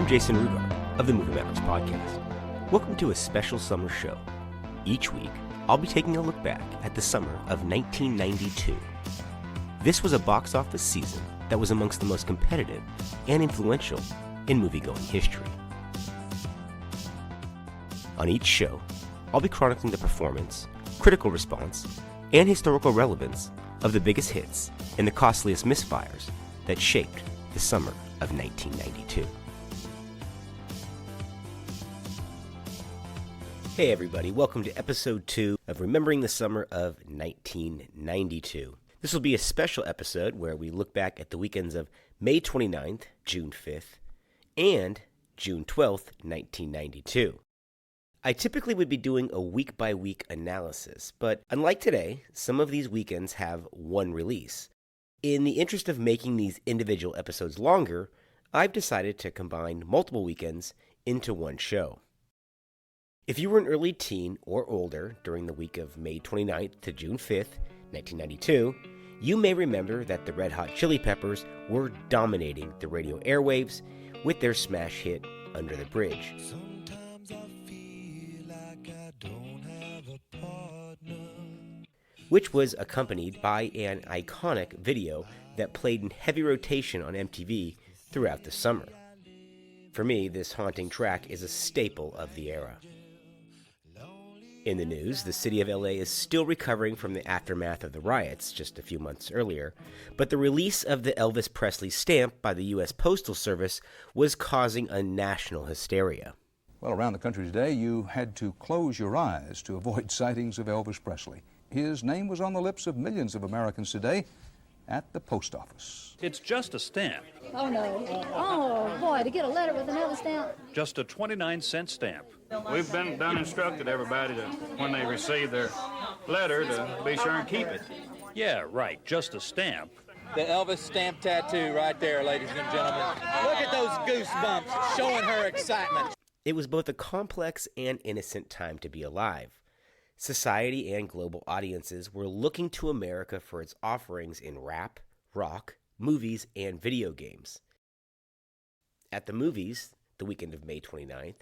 I'm Jason Rugaard of the Movie Mavericks podcast. Welcome to a special summer show. Each week, I'll be taking a look back at the summer of 1992. This was a box office season that was amongst the most competitive and influential in movie-going history. On each show, I'll be chronicling the performance, critical response, and historical relevance of the biggest hits and the costliest misfires that shaped the summer of 1992. Hey everybody, welcome to episode 2 of Remembering the Summer of 1992. This will be a special episode where we look back at the weekends of May 29th, June 5th, and June 12th, 1992. I typically would be doing a week-by-week analysis, but unlike today, some of these weekends have one release. In the interest of making these individual episodes longer, I've decided to combine multiple weekends into one show. If you were an early teen or older during the week of May 29th to June 5th, 1992, you may remember that the Red Hot Chili Peppers were dominating the radio airwaves with their smash hit, Under the Bridge. Sometimes I feel like I don't have a partner. Which was accompanied by an iconic video that played in heavy rotation on MTV throughout the summer. For me, this haunting track is a staple of the era. In the news, the city of LA is still recovering from the aftermath of the riots just a few months earlier, but the release of the Elvis Presley stamp by the U.S. Postal Service was causing a national hysteria. Well, around the country today, you had to close your eyes to avoid sightings of Elvis Presley. His name was on the lips of millions of Americans today at the post office. It's just a stamp. Oh, no. Oh, boy, to get a letter with another stamp. Just a 29-cent stamp. We've done instructed everybody to, when they receive their letter, to be sure and keep it. Yeah, right, just a stamp. The Elvis stamp tattoo right there, ladies and gentlemen. Look at those goosebumps showing her excitement. It was both a complex and innocent time to be alive. Society and global audiences were looking to America for its offerings in rap, rock, movies, and video games. At the movies, the weekend of May 29th,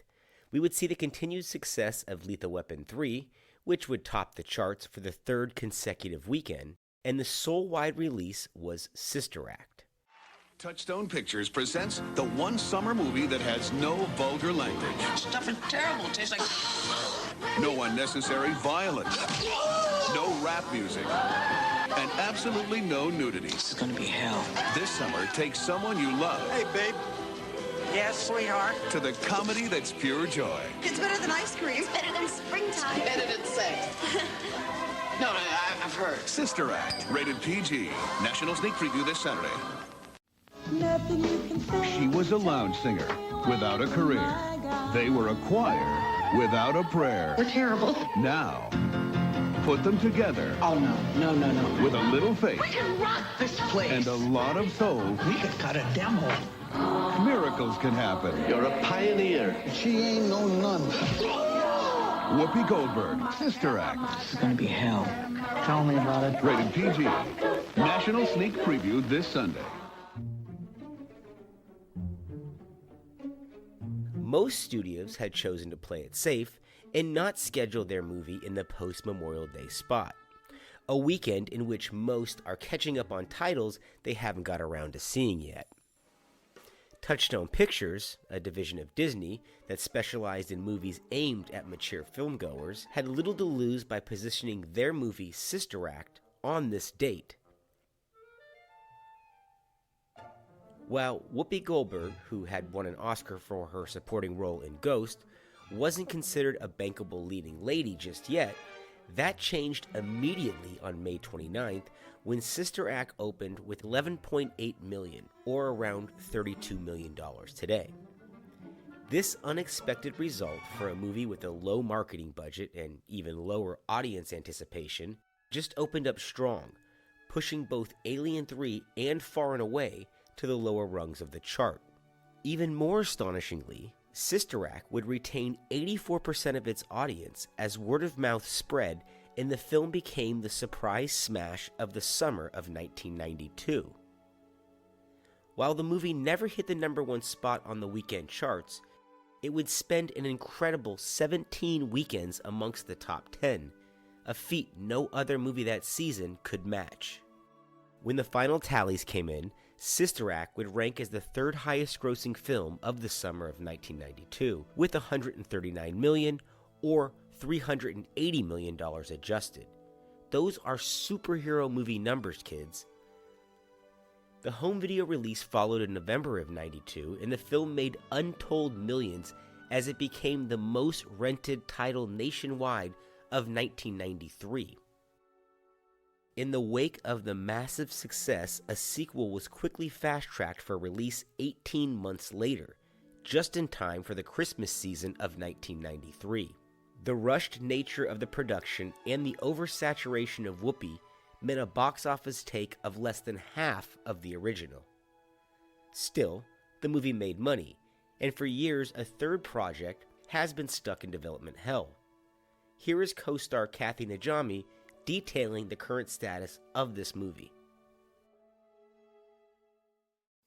we would see the continued success of Lethal Weapon 3, which would top the charts for the third consecutive weekend, and the sole-wide release was Sister Act. Touchstone Pictures presents the one summer movie that has no vulgar language. Stuff is terrible. It tastes like... No unnecessary violence. No rap music. And absolutely no nudity. This is gonna be hell. This summer, take someone you love. Hey, babe. Yes, sweetheart? To the comedy that's pure joy. It's better than ice cream. It's better than springtime. Better than sex. No, I've heard. Sister Act, rated PG. National sneak preview this Saturday. Nothing you can say. She was a lounge singer without a career. They were a choir without a prayer. We're terrible. Now, put them together. Oh, no. With a little faith. We can rock this place. And a lot of soul. We could cut a demo. Miracles can happen. You're a pioneer. She ain't no nun. Whoopi Goldberg, Sister Act. This is gonna be hell. Tell me about it. Rated PG. National sneak preview this Sunday. Most studios had chosen to play it safe and not schedule their movie in the post-Memorial Day spot, a weekend in which most are catching up on titles they haven't got around to seeing yet. Touchstone Pictures, a division of Disney that specialized in movies aimed at mature filmgoers, had little to lose by positioning their movie Sister Act on this date. While Whoopi Goldberg, who had won an Oscar for her supporting role in Ghost, wasn't considered a bankable leading lady just yet, that changed immediately on May 29th when Sister Act opened with $11.8 million, or around $32 million today. This unexpected result for a movie with a low marketing budget and even lower audience anticipation just opened up strong, pushing both Alien 3 and Far and Away to the lower rungs of the chart. Even more astonishingly, Sister Act would retain 84% of its audience as word of mouth spread and the film became the surprise smash of the summer of 1992. While the movie never hit the #1 spot on the weekend charts, it would spend an incredible 17 weekends amongst the top 10, a feat no other movie that season could match. When the final tallies came in, Sister Act would rank as the third highest grossing film of the summer of 1992, with $139 million or $380 million adjusted. Those are superhero movie numbers, kids. The home video release followed in November of '92, and the film made untold millions as it became the most rented title nationwide of 1993. In the wake of the massive success, a sequel was quickly fast-tracked for release 18 months later, just in time for the Christmas season of 1993. The rushed nature of the production and the oversaturation of Whoopi meant a box office take of less than half of the original. Still, the movie made money, and for years a third project has been stuck in development hell. Here is co-star Kathy Najimy detailing the current status of this movie.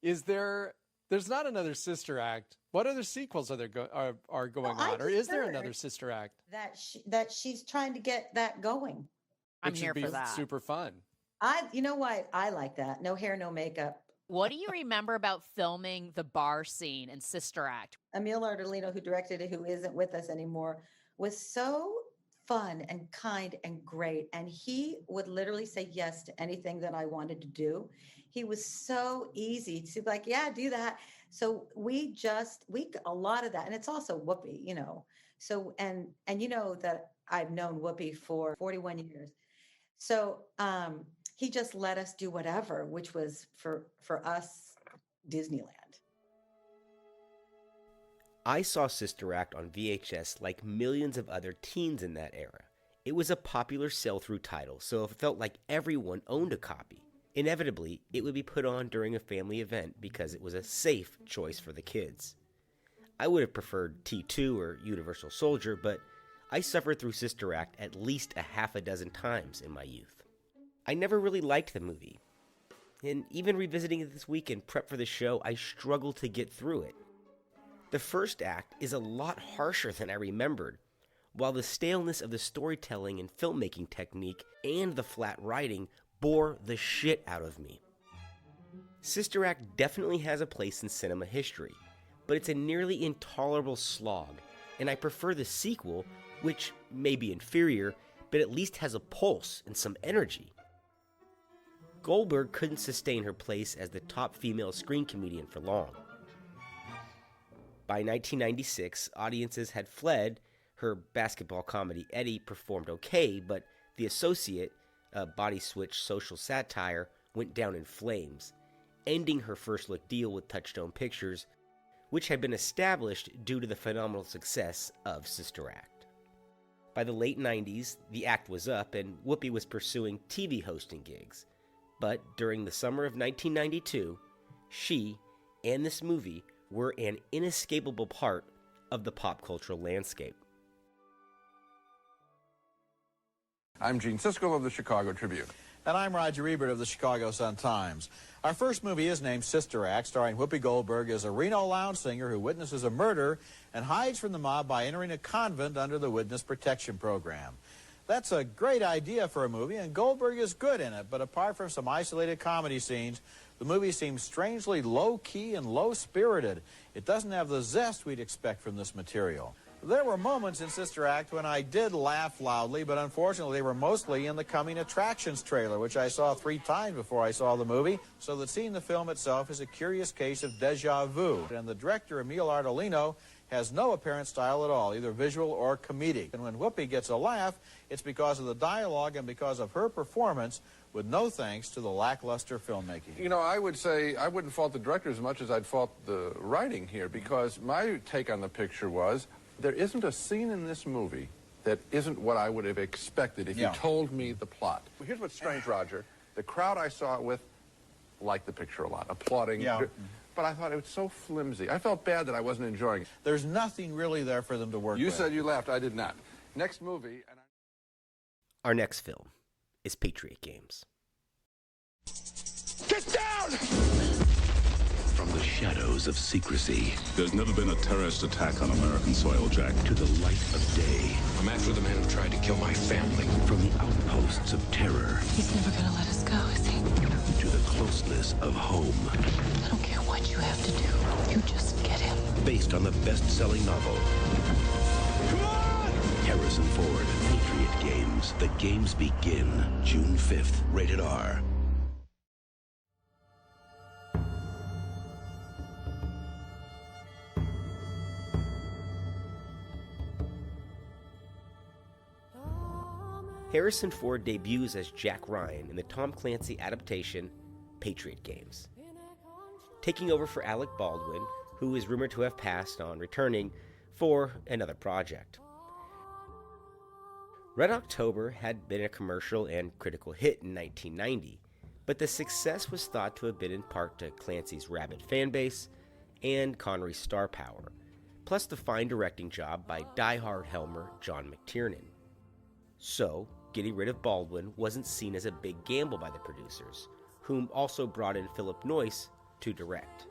There's not another Sister Act. What other sequels are going on, or is there another Sister Act? That she's trying to get that going. I'm here for that. Super fun. You know what? I like that. No hair, no makeup. What do you remember about filming the bar scene in Sister Act? Emil Ardolino, who directed it, who isn't with us anymore, was so fun and kind and great. And he would literally say yes to anything that I wanted to do. He was so easy to be like, yeah, do that. So we a lot of that. And it's also Whoopi, you know. So, and you know that I've known Whoopi for 41 years. So he just let us do whatever, which was for us, Disneyland. I saw Sister Act on VHS like millions of other teens in that era. It was a popular sell-through title, so it felt like everyone owned a copy. Inevitably, it would be put on during a family event because it was a safe choice for the kids. I would have preferred T2 or Universal Soldier, but I suffered through Sister Act at least a half a dozen times in my youth. I never really liked the movie, and even revisiting it this week in prep for the show, I struggled to get through it. The first act is a lot harsher than I remembered, while the staleness of the storytelling and filmmaking technique and the flat writing bore the shit out of me. Sister Act definitely has a place in cinema history, but it's a nearly intolerable slog, and I prefer the sequel, which may be inferior, but at least has a pulse and some energy. Goldberg couldn't sustain her place as the top female screen comedian for long. By 1996, audiences had fled. Her basketball comedy Eddie performed okay, but The Associate, a body switch social satire, went down in flames, ending her first look deal with Touchstone Pictures, which had been established due to the phenomenal success of Sister Act. By the late 90s, the act was up and Whoopi was pursuing TV hosting gigs. But during the summer of 1992, she and this movie were an inescapable part of the pop cultural landscape. I'm Gene Siskel of the Chicago Tribune. And I'm Roger Ebert of the Chicago Sun-Times. Our first movie is named Sister Act, starring Whoopi Goldberg as a Reno lounge singer who witnesses a murder and hides from the mob by entering a convent under the Witness Protection Program. That's a great idea for a movie, and Goldberg is good in it, but apart from some isolated comedy scenes, the movie seems strangely low-key and low-spirited. It doesn't have the zest we'd expect from this material. There were moments in Sister Act when I did laugh loudly, but unfortunately they were mostly in the coming attractions trailer, which I saw 3 times before I saw the movie, so that seeing the film itself is a curious case of déjà vu. And the director, Emil Ardolino, has no apparent style at all, either visual or comedic. And when Whoopi gets a laugh, it's because of the dialogue and because of her performance, with no thanks to the lackluster filmmaking. You know, I would say I wouldn't fault the director as much as I'd fault the writing here, because my take on the picture was there isn't a scene in this movie that isn't what I would have expected if you told me the plot. Here's what's strange, Roger. The crowd I saw it with liked the picture a lot, applauding. Yeah. But I thought it was so flimsy. I felt bad that I wasn't enjoying it. There's nothing really there for them to work with. You said you laughed. I did not. Next movie. Our next film is Patriot Games. Get down! From the shadows of secrecy. There's never been a terrorist attack on American soil, Jack. To the light of day. I'm after the man who tried to kill my family. From the outposts of terror. He's never gonna let us go, is he? To the closeness of home. I don't care what you have to do. You just get him. Based on the best-selling novel. Come on! Harrison Ford, Patriot Games. The games begin June 5th. Rated R. Harrison Ford debuts as Jack Ryan in the Tom Clancy adaptation Patriot Games, taking over for Alec Baldwin, who is rumored to have passed on returning for another project. Red October had been a commercial and critical hit in 1990, but the success was thought to have been in part to Clancy's rabid fanbase and Connery's star power, plus the fine directing job by die-hard Helmer John McTiernan. So, getting rid of Baldwin wasn't seen as a big gamble by the producers, whom also brought in Philip Noyce to direct.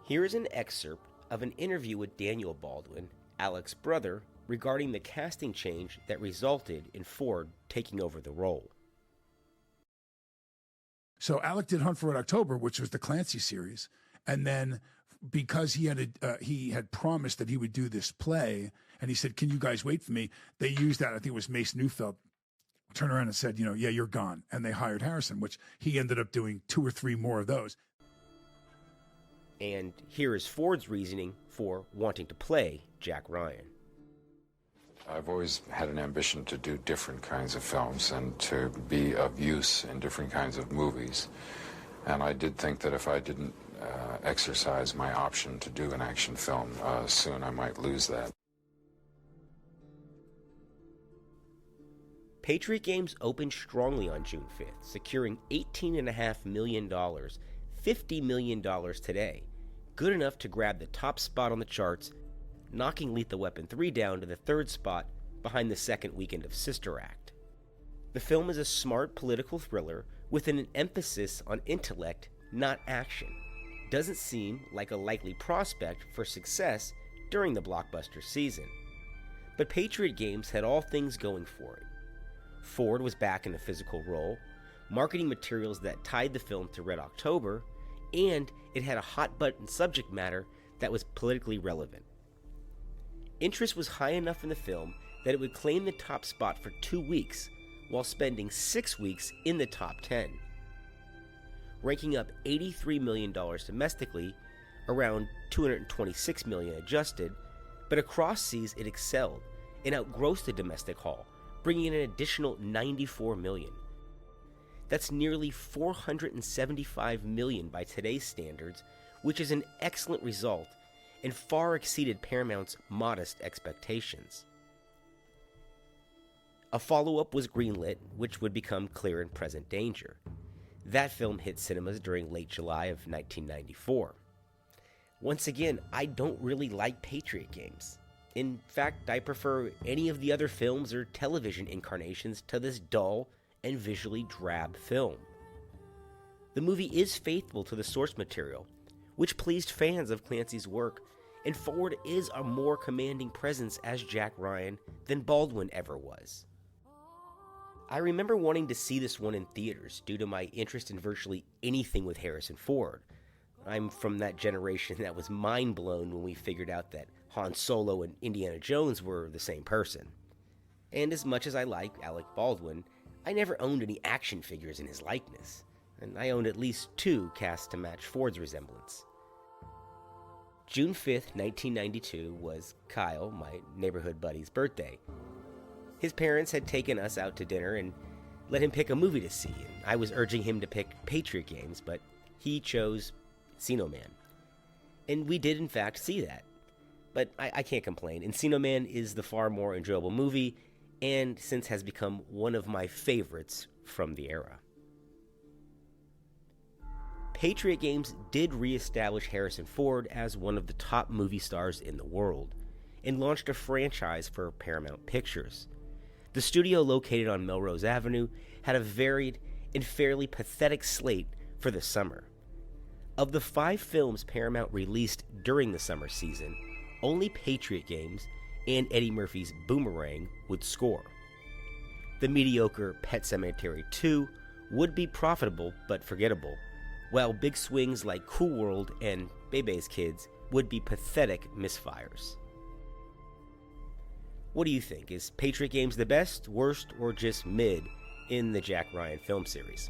Here is an excerpt of an interview with Daniel Baldwin, Alec's brother, regarding the casting change that resulted in Ford taking over the role. So Alec did Hunt for Red October, which was the Clancy series, and then because he had promised that he would do this play, and he said, "Can you guys wait for me?" They used that. I think it was Mace Neufeld turned around and said, "Yeah, you're gone," and they hired Harrison, which he ended up doing 2 or 3 more of those. And here is Ford's reasoning for wanting to play Jack Ryan. I've always had an ambition to do different kinds of films and to be of use in different kinds of movies. And I did think that if I didn't exercise my option to do an action film, soon I might lose that. Patriot Games opened strongly on June 5th, securing $18.5 million, $50 million today, good enough to grab the top spot on the charts, knocking Lethal Weapon 3 down to the 3rd spot behind the second weekend of Sister Act. The film is a smart political thriller with an emphasis on intellect, not action. Doesn't seem like a likely prospect for success during the blockbuster season. But Patriot Games had all things going for it. Ford was back in a physical role, marketing materials that tied the film to Red October, and it had a hot-button subject matter that was politically relevant. Interest was high enough in the film that it would claim the top spot for 2 weeks, while spending 6 weeks in the top 10. Ranking up $83 million domestically, around $226 million adjusted, but across seas it excelled and outgrossed the domestic haul, bringing in an additional $94 million. That's nearly $475 million by today's standards, which is an excellent result and far exceeded Paramount's modest expectations. A follow-up was greenlit, which would become Clear and Present Danger. That film hit cinemas during late July of 1994. Once again, I don't really like Patriot Games. In fact, I prefer any of the other films or television incarnations to this dull and visually drab film. The movie is faithful to the source material, which pleased fans of Clancy's work, and Ford is a more commanding presence as Jack Ryan than Baldwin ever was. I remember wanting to see this one in theaters due to my interest in virtually anything with Harrison Ford. I'm from that generation that was mind blown when we figured out that Han Solo and Indiana Jones were the same person. And as much as I like Alec Baldwin, I never owned any action figures in his likeness, and I owned at least 2 cast to match Ford's resemblance. June 5th, 1992 was Kyle, my neighborhood buddy's birthday. His parents had taken us out to dinner and let him pick a movie to see, and I was urging him to pick Patriot Games, but he chose Encino Man. And we did in fact see that. But I can't complain. Encino Man is the far more enjoyable movie, and since has become one of my favorites from the era. Patriot Games did re-establish Harrison Ford as one of the top movie stars in the world, and launched a franchise for Paramount Pictures. The studio, located on Melrose Avenue, had a varied and fairly pathetic slate for the summer. Of the 5 films Paramount released during the summer season, only Patriot Games and Eddie Murphy's Boomerang would score. The mediocre Pet Sematary 2 would be profitable but forgettable, while big swings like Cool World and Bebe's Kids would be pathetic misfires. What do you think? Is Patriot Games the best, worst, or just mid in the Jack Ryan film series?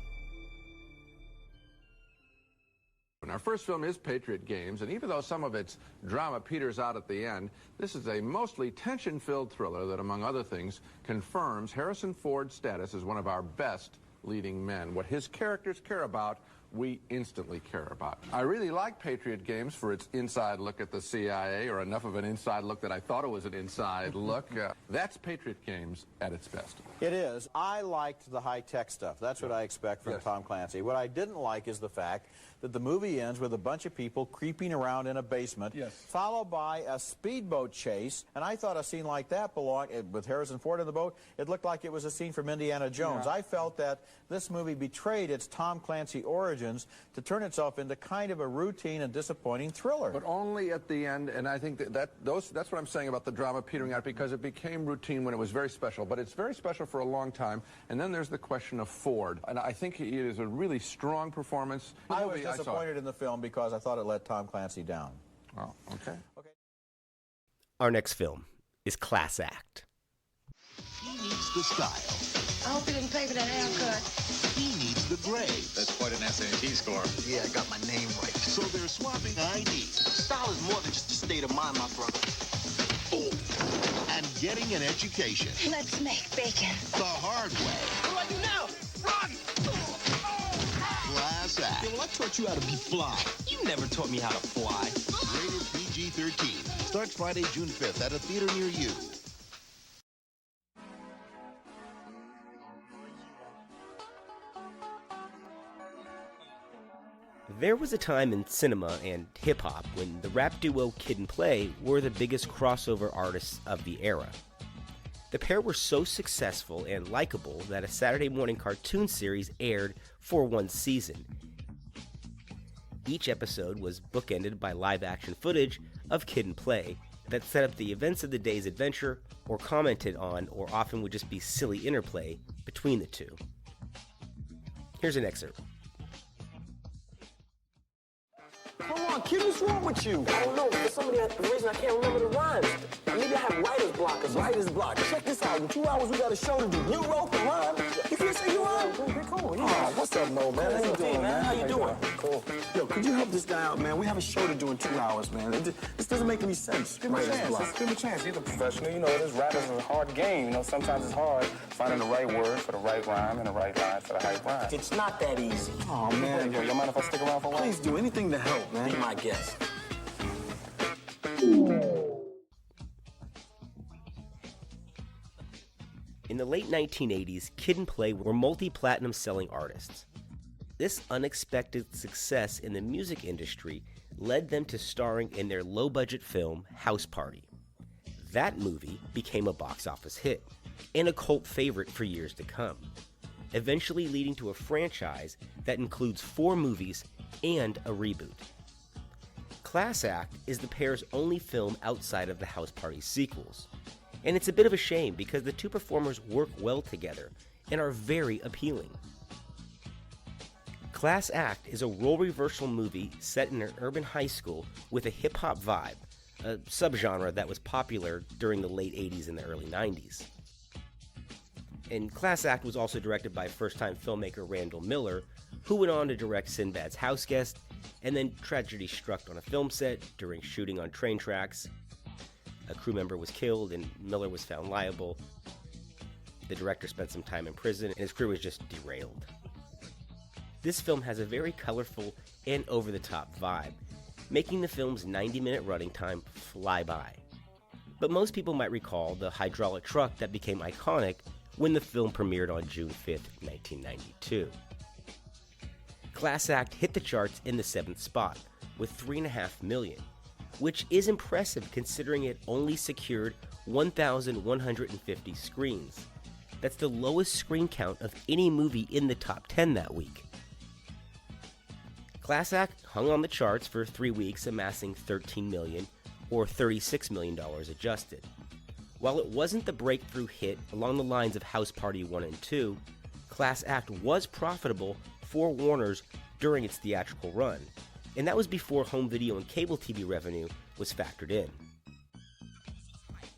And our first film is Patriot Games, and even though some of its drama peters out at the end, this is a mostly tension-filled thriller that, among other things, confirms Harrison Ford's status as one of our best leading men. What his characters care about, we instantly care about. I really like Patriot Games for its inside look at the CIA, or enough of an inside look that I thought it was an inside look. That's Patriot Games at its best. It is. I liked the high-tech stuff. That's what I expect from Tom Clancy. What I didn't like is the fact that the movie ends with a bunch of people creeping around in a basement, followed by a speedboat chase. And I thought a scene like that belonged, with Harrison Ford in the boat, it looked like it was a scene from Indiana Jones. I felt that this movie betrayed its Tom Clancy origins to turn itself into kind of a routine and disappointing thriller. But only at the end, and I think that's what I'm saying about the drama petering out, because it became routine when it was very special. But it's very special for a long time. And then there's the question of Ford. And I think it is a really strong performance. I was disappointed in the film because I thought it let Tom Clancy down. Oh, okay. Our next film is Class Act. He needs the style. I hope you didn't pay for that haircut. He needs the grades. That's quite an SAT score. Yeah, I got my name right. So they're swapping IDs. Style is more than just a state of mind, my brother. And getting an education. Let's make bacon. The hard way. What do I do now? Run! Class Act. Yeah, well, I taught you how to be fly. You never taught me how to fly. Rated PG-13. Starts Friday, June 5th at a theater near you. There was a time in cinema and hip-hop when the rap duo Kid and Play were the biggest crossover artists of the era. The pair were so successful and likable that a Saturday morning cartoon series aired for one season. Each episode was bookended by live-action footage of Kid and Play that set up the events of the day's adventure or commented on, or often would just be silly interplay between the two. Here's an excerpt. Come on, kid, what's wrong with you? I don't know. For some reason, I can't remember the rhymes. Maybe I have writer's block or something. Writer's block. Check this out. In 2 hours, we got a show to do. You wrote the rhyme. You can't say you rhyme. Okay, cool. Yeah. Oh, what's up, Mo, man? How you doing, man? How you doing? Cool. Yo, could you help this guy out, man? We have a show to do in 2 hours, man. This doesn't make any sense. Give him a chance. Give him a chance. He's a professional. You know, this rap is a hard game. You know, sometimes it's hard finding the right word for the right rhyme and the right line for the right rhyme. It's not that easy. Oh, man. Yo, you mind if I stick around for a while? Please do. Anything to help, man. Be my guest. In the late 1980s, Kid and Play were multi-platinum selling artists. This unexpected success in the music industry led them to starring in their low-budget film, House Party. That movie became a box office hit and a cult favorite for years to come, eventually leading to a franchise that includes 4 movies and a reboot. Class Act is the pair's only film outside of the House Party sequels, and it's a bit of a shame because the two performers work well together and are very appealing. Class Act is a role reversal movie set in an urban high school with a hip-hop vibe, a subgenre that was popular during the late 80s and the early 90s. And Class Act was also directed by first-time filmmaker Randall Miller, who went on to direct Sinbad's House Guest, and then tragedy struck on a film set during shooting on train tracks. A crew member was killed and Miller was found liable. The director spent some time in prison and his crew was just derailed. This film has a very colorful and over-the-top vibe, making the film's 90-minute running time fly by. But most people might recall the hydraulic truck that became iconic when the film premiered on June 5th, 1992. Class Act hit the charts in the 7th spot with 3.5 million, which is impressive considering it only secured 1,150 screens. That's the lowest screen count of any movie in the top 10 that week. Class Act hung on the charts for 3 weeks, amassing $13 million, or $36 million adjusted. While it wasn't the breakthrough hit along the lines of House Party 1 and 2, Class Act was profitable for Warner's during its theatrical run, and that was before home video and cable TV revenue was factored in.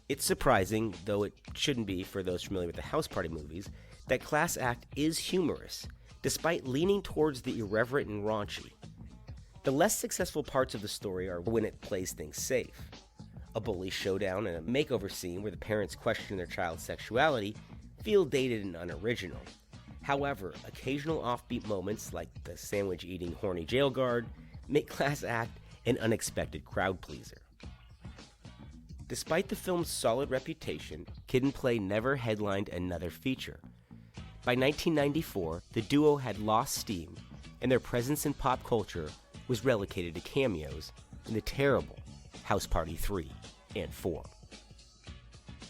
It's surprising, though it shouldn't be for those familiar with the House Party movies, that Class Act is humorous, despite leaning towards the irreverent and raunchy. The less successful parts of the story are when it plays things safe. A bully showdown and a makeover scene where the parents question their child's sexuality feel dated and unoriginal. However, occasional offbeat moments like the sandwich-eating horny jail guard make Class Act an unexpected crowd pleaser. Despite the film's solid reputation, Kid and Play never headlined another feature. By 1994, the duo had lost steam, and their presence in pop culture was relegated to cameos in the terrible House Party 3 and 4.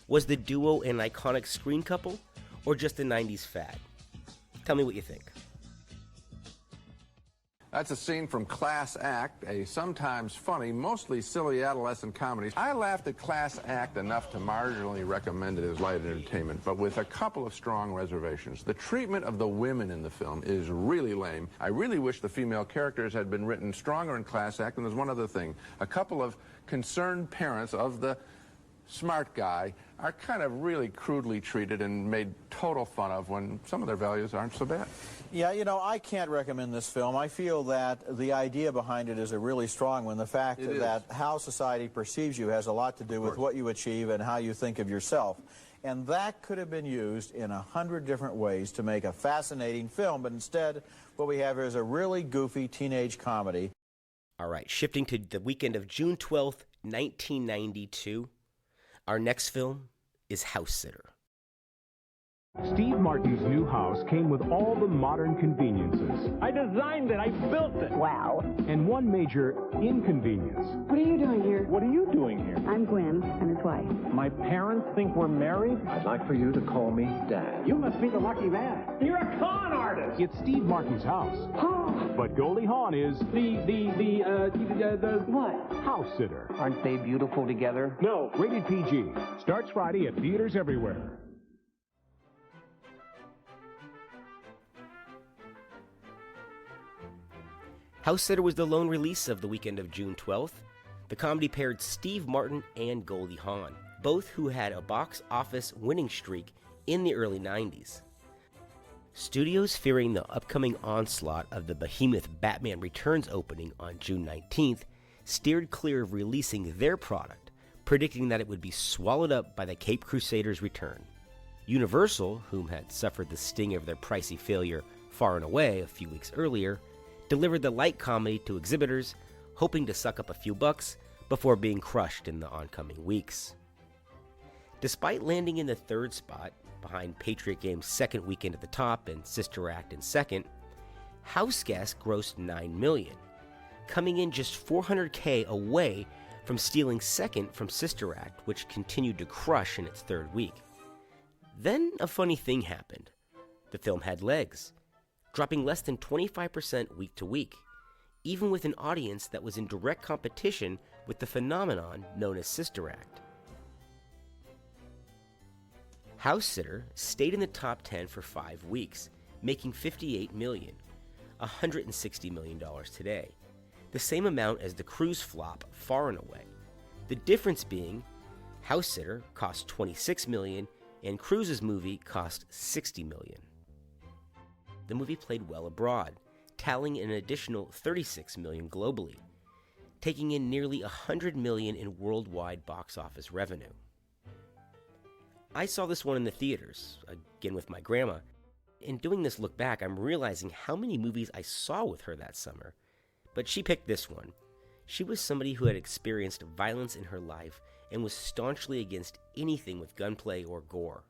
Was the duo an iconic screen couple, or just a 90s fad? Tell me what you think. That's a scene from Class Act, a sometimes funny, mostly silly adolescent comedy. I laughed at Class Act enough to marginally recommend it as light entertainment, but with a couple of strong reservations. The treatment of the women in the film is really lame. I really wish the female characters had been written stronger in Class Act, and there's one other thing. A couple of concerned parents of the smart guy are kind of really crudely treated and made total fun of when some of their values aren't so bad. Yeah, you know, I can't recommend this film. I feel that the idea behind it is a really strong one. The fact that how society perceives you has a lot to do with what you achieve and how you think of yourself. And that could have been used in 100 different ways to make a fascinating film, but instead what we have here is a really goofy teenage comedy. All right, shifting to the weekend of June 12th, 1992, our next film is Housesitter. Steve Martin's new house came with all the modern conveniences. I designed it. I built it. Wow. And one major inconvenience. What are you doing here? What are you doing here? I'm Gwen, and his wife. My parents think we're married? I'd like for you to call me Dad. You must be the lucky man. You're a con artist. It's Steve Martin's house. But Goldie Hawn is the what? House sitter. Aren't they beautiful together? No. Rated PG. Starts Friday at theaters everywhere. Housesitter was the lone release of the weekend of June 12th. The comedy paired Steve Martin and Goldie Hawn, both who had a box office winning streak in the early 90s. Studios, fearing the upcoming onslaught of the behemoth Batman Returns opening on June 19th, steered clear of releasing their product, predicting that it would be swallowed up by the Caped Crusaders' return. Universal, whom had suffered the sting of their pricey failure Far and Away a few weeks earlier, delivered the light comedy to exhibitors, hoping to suck up a few bucks before being crushed in the oncoming weeks. Despite landing in the third spot, behind Patriot Games' second weekend at the top and Sister Act in second, House Guest grossed $9 million, coming in just $400K away from stealing second from Sister Act, which continued to crush in its third week. Then a funny thing happened. The film had legs, dropping less than 25% week to week, even with an audience that was in direct competition with the phenomenon known as Sister Act. Housesitter stayed in the top 10 for 5 weeks, making $58 million, $160 million today, the same amount as the cruise flop Far and Away. The difference being, Housesitter cost $26 million and Cruise's movie cost $60 million. The movie played well abroad, tallying an additional $36 million globally, taking in nearly $100 million in worldwide box office revenue. I saw this one in the theaters, again with my grandma. In doing this look back, I'm realizing how many movies I saw with her that summer, but she picked this one. She was somebody who had experienced violence in her life and was staunchly against anything with gunplay or gore.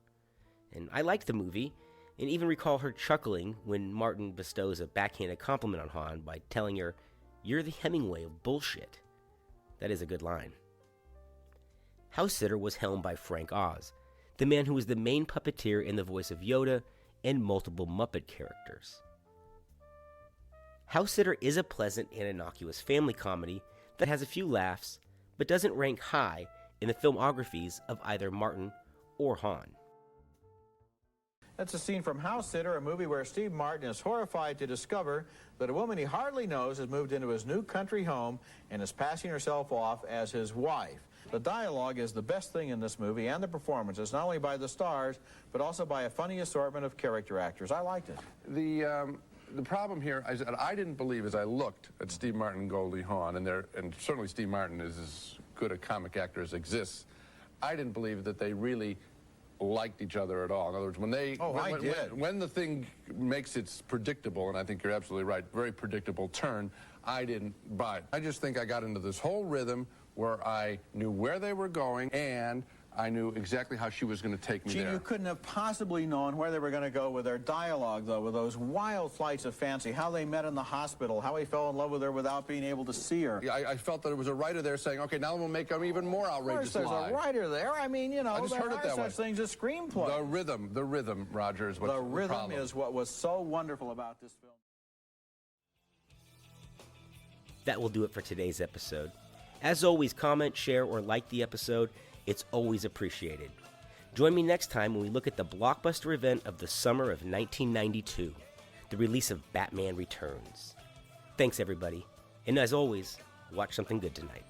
And I liked the movie, and even recall her chuckling when Martin bestows a backhanded compliment on Han by telling her, "You're the Hemingway of bullshit." That is a good line. Housesitter was helmed by Frank Oz, the man who was the main puppeteer in the voice of Yoda and multiple Muppet characters. Housesitter is a pleasant and innocuous family comedy that has a few laughs, but doesn't rank high in the filmographies of either Martin or Hahn. That's a scene from Housesitter, a movie where Steve Martin is horrified to discover that a woman he hardly knows has moved into his new country home and is passing herself off as his wife. The dialogue is the best thing in this movie, and the performances, not only by the stars, but also by a funny assortment of character actors. I liked it. The problem here is that I didn't believe, as I looked at Steve Martin and Goldie Hawn, and certainly Steve Martin is as good a comic actor as exists, I didn't believe that they really liked each other at all. In other words, when the thing makes its predictable, and I think you're absolutely right, very predictable turn, I didn't buy it. I just think I got into this whole rhythm where I knew where they were going and I knew exactly how she was going to take me there. You couldn't have possibly known where they were going to go with their dialogue, though, with those wild flights of fancy, how they met in the hospital, how he fell in love with her without being able to see her. Yeah, I felt that there was a writer there saying, okay, now we'll make them even more outrageous. Of course, there's a writer there. I mean, you know, I just heard it that way. such things as screenplays. The rhythm, Roger, is what's the rhythm problem. is what was so wonderful about this film. That will do it for today's episode. As always, comment, share, or like the episode. It's always appreciated. Join me next time when we look at the blockbuster event of the summer of 1992, the release of Batman Returns. Thanks, everybody. And as always, watch something good tonight.